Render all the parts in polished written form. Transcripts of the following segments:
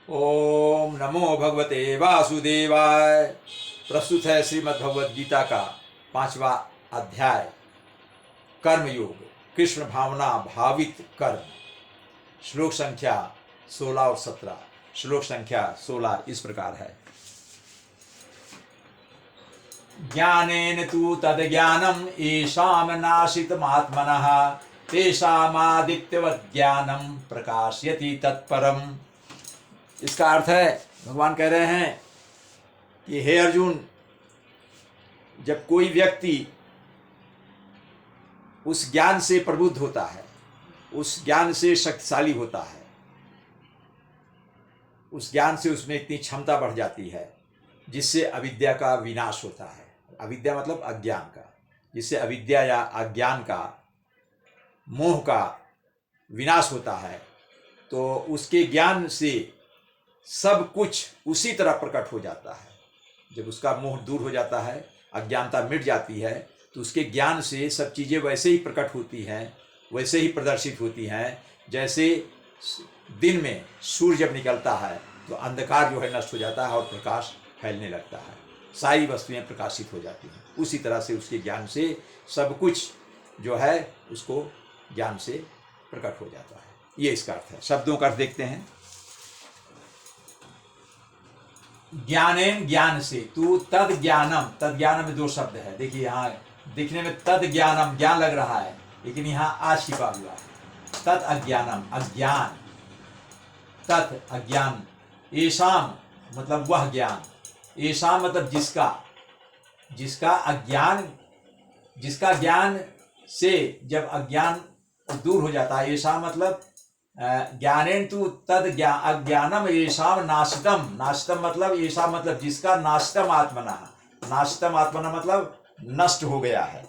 ओम नमो भगवते वासुदेवाय। प्रस्तुत है श्रीमद् भगवद गीता का 5वां अध्याय कर्म योग, कृष्ण भावना भावित कर्म। श्लोक संख्या 16 और 17। श्लोक संख्या 16 इस प्रकार है। ज्ञानेन तु तद्ज्ञानम् येषां नाशितमात्मनः तेषामादित्यवत् ज्ञानं प्रकाशयति तत्परम्। इसका अर्थ है, भगवान कह रहे हैं कि हे अर्जुन, जब कोई व्यक्ति उस ज्ञान से प्रबुद्ध होता है, उस ज्ञान से शक्तिशाली होता है, उस ज्ञान से उसमें इतनी क्षमता बढ़ जाती है जिससे अविद्या का विनाश होता है। अविद्या मतलब अज्ञान का, जिससे अविद्या या अज्ञान का, मोह का विनाश होता है, तो उसके ज्ञान से सब कुछ उसी तरह प्रकट हो जाता है। जब उसका मोह दूर हो जाता है, अज्ञानता मिट जाती है, तो उसके ज्ञान से सब चीज़ें वैसे ही प्रकट होती हैं, वैसे ही प्रदर्शित होती हैं जैसे दिन में सूर्य जब निकलता है तो अंधकार जो है नष्ट हो जाता है और प्रकाश फैलने लगता है, सारी वस्तुएं प्रकाशित हो जाती हैं। उसी तरह से उसके ज्ञान से सब कुछ जो है उसको ज्ञान से प्रकट हो जाता है। ये इसका अर्थ है। शब्दों का अर्थ देखते हैं। ज्ञानेन ज्ञान से, तू तद ज्ञानम, तद ज्ञानम में दो शब्द है। देखिए यहाँ दिखने में तद ज्ञानम ज्ञान लग रहा है, लेकिन यहाँ आ छिपा हुआ है। तद अज्ञानम अज्ञान, तत् अज्ञान, येषाम मतलब वह ज्ञान, येषाम मतलब जिसका, जिसका अज्ञान, जिसका ज्ञान से जब अज्ञान दूर हो जाता है। येषाम मतलब ज्ञानेन तु तद अज्ञानम येषाम नाशितम, नाशितम मतलब येषाम मतलब जिसका, नाशितम आत्मना, नाशितम आत्मना मतलब नष्ट हो गया है।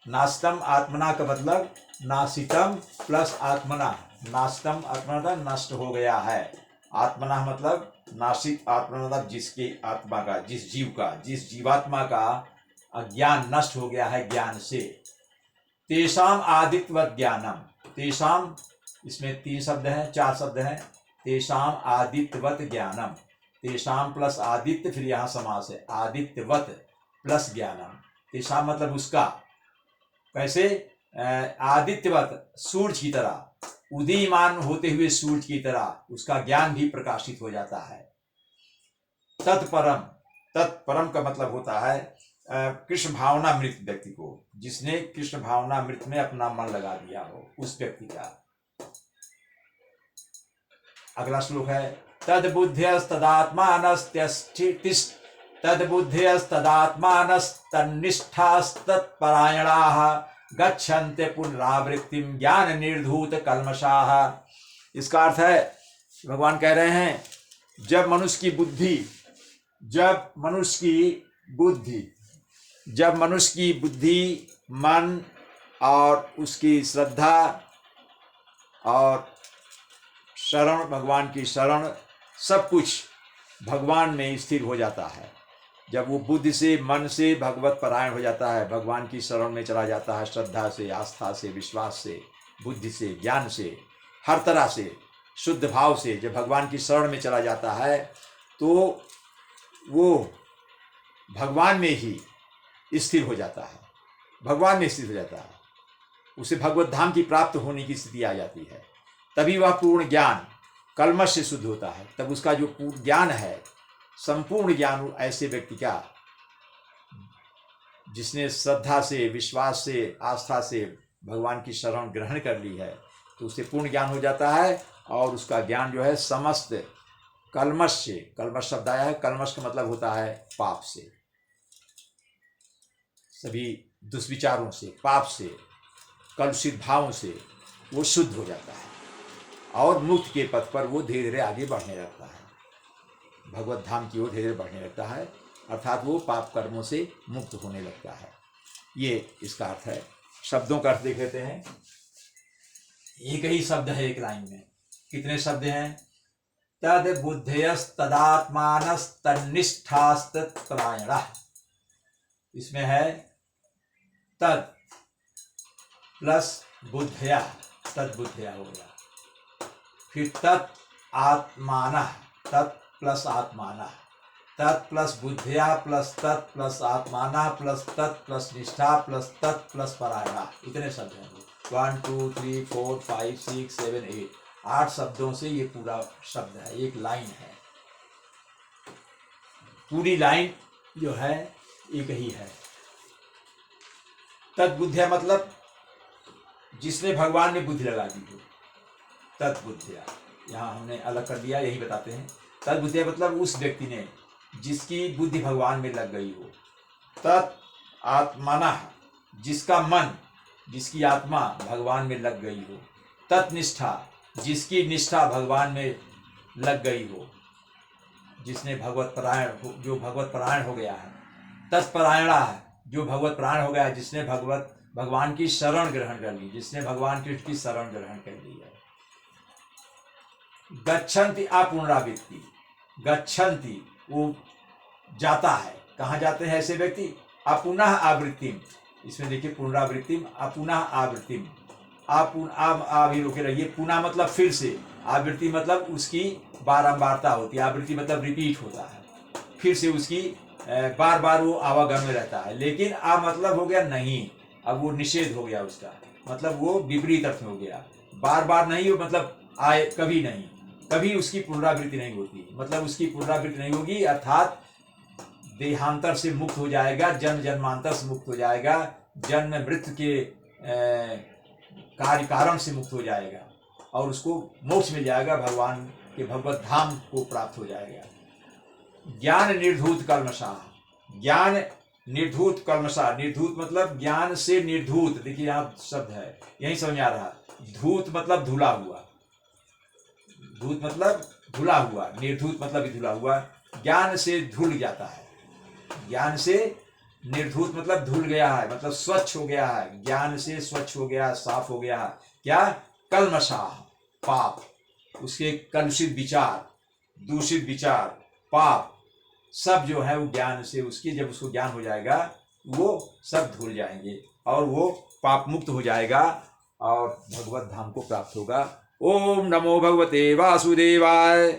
नाशितम आत्मना का मतलब नाशितम प्लस आत्मना, नाशितम आत्मना मतलब नष्ट हो गया है। आत्मना मतलब नाशित, आत्मा मतलब जिसकी आत्मा का, जिस जीव का, जिस जीवात्मा का अज्ञान नष्ट हो गया है ज्ञान से। तेषाम आदित्यवत ज्ञानम, तेषाम इसमें 3 शब्द हैं, 4 शब्द हैं। तेषाम आदित्यवत ज्ञानम, तेषाम प्लस आदित्य, फिर यहाँ समास है आदित्यवत प्लस ज्ञानम। तेषाम मतलब उसका, कैसे? आदित्यवत सूर्य की तरह, उदीयमान होते हुए सूर्य की तरह उसका ज्ञान भी प्रकाशित हो जाता है। तत्परम, तत्परम का मतलब होता है कृष्ण भावनामृत व्यक्ति को, जिसने कृष्ण भावनामृत में अपना मन लगा दिया हो, उस व्यक्ति का। अगला श्लोक है तद्बुद्ध्यस्तदात्मानस्तन्निष्ठास्तत्परायणाः गच्छन्ते पुनरावृत्तिं ज्ञान निर्धूत कल्मषाः। इसका अर्थ है, भगवान कह रहे हैं, जब मनुष्य की बुद्धि, जब मनुष्य की बुद्धि, जब मनुष्य की बुद्धि, मन और उसकी श्रद्धा और शरण, भगवान की शरण, सब कुछ भगवान में स्थिर हो जाता है। जब वो बुद्धि से, मन से भगवत परायण हो जाता है, भगवान की शरण में चला जाता है, श्रद्धा से, आस्था से, विश्वास से, बुद्धि से, ज्ञान से, हर तरह से शुद्ध भाव से जब भगवान की शरण में चला जाता है, तो वो भगवान में ही स्थिर हो जाता है, भगवान में स्थिर हो जाता है। उसे भगवत धाम की प्राप्त होने की स्थिति आ जाती है। तभी वह पूर्ण ज्ञान कल्मश से शुद्ध होता है। तब उसका जो पूर्ण ज्ञान है, संपूर्ण ज्ञान ऐसे व्यक्ति का, जिसने श्रद्धा से, विश्वास से, आस्था से भगवान की शरण ग्रहण कर ली है, तो उसे पूर्ण ज्ञान हो जाता है। और उसका ज्ञान जो है समस्त कल्मश से, कल्मश शब्द आया है, कल्मश का मतलब होता है पाप से, सभी दुष्विचारों से, पाप से, कलुषित भावों से वो शुद्ध हो जाता है और मुक्त के पथ पर वो धीरे धीरे आगे बढ़ने लगता है, भगवत धाम की ओर धीरे धीरे बढ़ने लगता है, अर्थात वो पाप कर्मों से मुक्त होने लगता है। ये इसका अर्थ है। शब्दों का अर्थ देख लेते हैं। एक ही शब्द है एक लाइन में, कितने शब्द हैं? तद बुद्धयस्तदात्मानस्तन्निष्ठास्तत्परायणः, इसमें है तद प्लस बुद्धया, तद बुद्धया हो गया, फिर तत् आत्मानः, तत् प्लस आत्माना, तत् प्लस बुद्धिया प्लस तत् प्लस आत्माना प्लस तत् प्लस निष्ठा प्लस तत् प्लस परायणा। इतने शब्द हैं। 1 2 3 4 5 6 7 8 8 शब्दों से ये पूरा शब्द है, एक लाइन है। पूरी लाइन जो है एक ही है। तद्बुद्धिया मतलब जिसने भगवान में बुद्धि लगा दी हो, तद्बुद्धिया। यहाँ हमने अलग कर दिया, यही बताते हैं। तद्बुद्धिया मतलब उस व्यक्ति ने जिसकी बुद्धि भगवान में लग गई हो। तत् आत्माना जिसका मन, जिसकी आत्मा भगवान में लग गई हो। तत्निष्ठा जिसकी निष्ठा भगवान में लग गई हो, जिसने भगवत परायण हो, जो भगवत परायण हो गया है। तत्परायणा है जो भगवत परायण हो गया है, जिसने भगवान की शरण ग्रहण कर ली, जिसने भगवान कृष्ण की शरण ग्रहण कर ली है। गच्छन्ति अपुनरावृत्ति, गच्छन्ति वो जाता है। कहाँ जाते हैं ऐसे व्यक्ति? अपुनः आवृत्तिम, इसमें देखिए पुनरावृत्तिम, अपुनः आवृत्तिम। अभी रोके रहिए। पुनः मतलब फिर से, आवृत्ति मतलब उसकी बारंबारता होती है। आवृत्ति मतलब रिपीट होता है, फिर से उसकी बार बार वो आवागमन में रहता है। लेकिन मतलब हो गया नहीं, अब वो निषेध हो गया उसका, मतलब वो विपरीत अर्थ में हो गया। बार बार नहीं हो मतलब आए कभी नहीं, कभी उसकी पुनरावृत्ति नहीं होती, मतलब उसकी पुनरावृत्ति नहीं होगी, अर्थात देहांतर से मुक्त हो जाएगा, जन्म जन्मांतर से मुक्त हो जाएगा, जन्म मृत्यु के कार्य कारण से मुक्त हो जाएगा और उसको मोक्ष मिल जाएगा, भगवान के भगवत धाम को प्राप्त हो जाएगा। ज्ञान निर्धूत कल्मषा, ज्ञान निर्धूत कल्मषा, निर्धूत मतलब ज्ञान से निर्धूत। देखिए यहाँ शब्द है, यही समझ आ रहा। धूत मतलब धुला हुआ, धूत मतलब धुला हुआ, निर्धूत मतलब भी धुला हुआ। ज्ञान से धुल जाता है, ज्ञान से निर्धूत मतलब धुल गया है, मतलब स्वच्छ हो गया है, ज्ञान से स्वच्छ हो गया, साफ हो गया। क्या? कल्मषा पाप, उसके कलुषित विचार, दूषित विचार, पाप सब जो है वो ज्ञान से, उसकी जब उसको ज्ञान हो जाएगा वो सब धुल जाएंगे और वो पाप मुक्त हो जाएगा और भगवत धाम को प्राप्त होगा। ओम नमो भगवते वासुदेवाय।